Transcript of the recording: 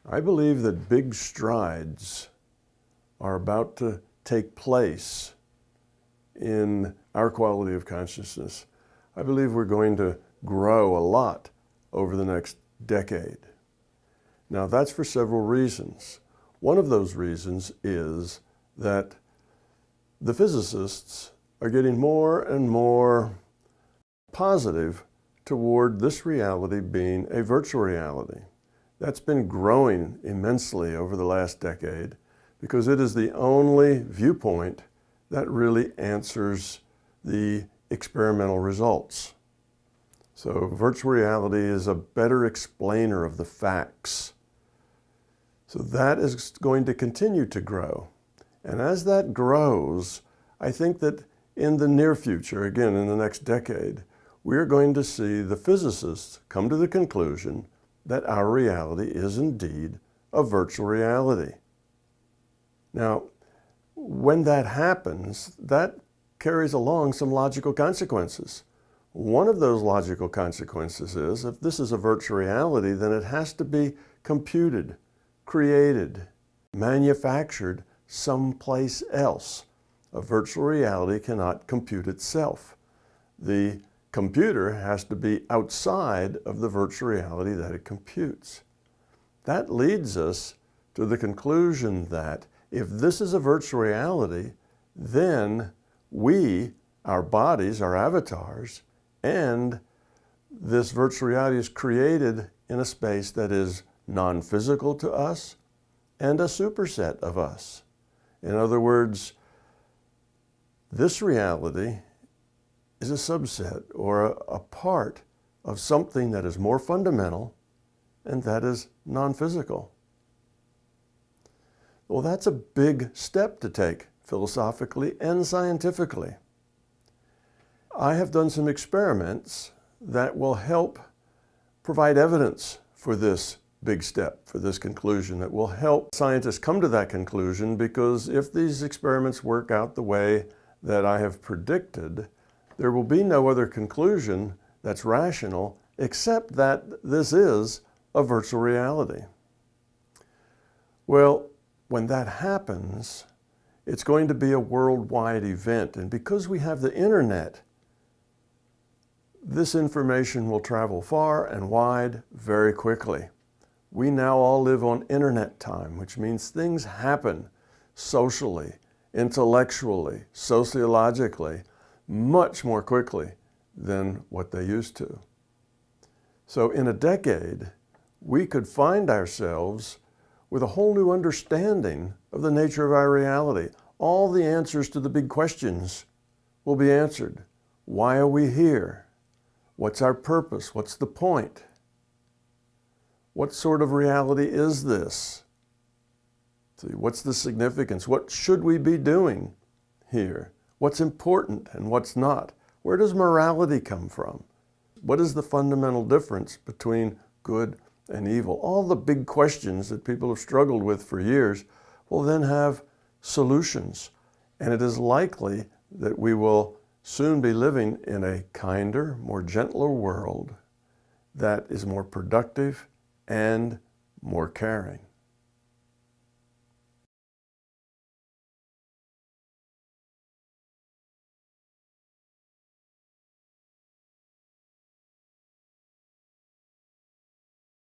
I believe that big strides are about to take place in our quality of consciousness. I believe we're going to grow a lot over the next decade. Now, that's for several reasons. One of those reasons is that the physicists are getting more and more positive toward this reality being a virtual reality. That's been growing immensely over the last decade because it is the only viewpoint that really answers the experimental results. So virtual reality is a better explainer of the facts. So that is going to continue to grow. And as that grows, I think that in the near future, again in the next decade, we're going to see the physicists come to the conclusion that our reality is indeed a virtual reality. Now, when that happens, that carries along some logical consequences. One of those logical consequences is, if this is a virtual reality, then it has to be computed, created, manufactured someplace else. A virtual reality cannot compute itself. The computer has to be outside of the virtual reality that it computes. That leads us to the conclusion that if this is a virtual reality, then we, our bodies, our avatars, and this virtual reality is created in a space that is non-physical to us and a superset of us. In other words, this reality is a subset or a part of something that is more fundamental and that is non-physical. Well, that's a big step to take philosophically and scientifically. I have done some experiments that will help provide evidence for this big step, for this conclusion, that will help scientists come to that conclusion, because if these experiments work out the way that I have predicted, there will be no other conclusion that's rational except that this is a virtual reality. Well, when that happens, it's going to be a worldwide event, and because we have the internet, this information will travel far and wide very quickly. We now all live on internet time, which means things happen socially, intellectually, sociologically, much more quickly than what they used to. So in a decade, we could find ourselves with a whole new understanding of the nature of our reality. All the answers to the big questions will be answered. Why are we here? What's our purpose? What's the point? What sort of reality is this? See, what's the significance? What should we be doing here? What's important and what's not? Where does morality come from? What is the fundamental difference between good and evil? All the big questions that people have struggled with for years will then have solutions. And it is likely that we will soon be living in a kinder, more gentler world that is more productive and more caring.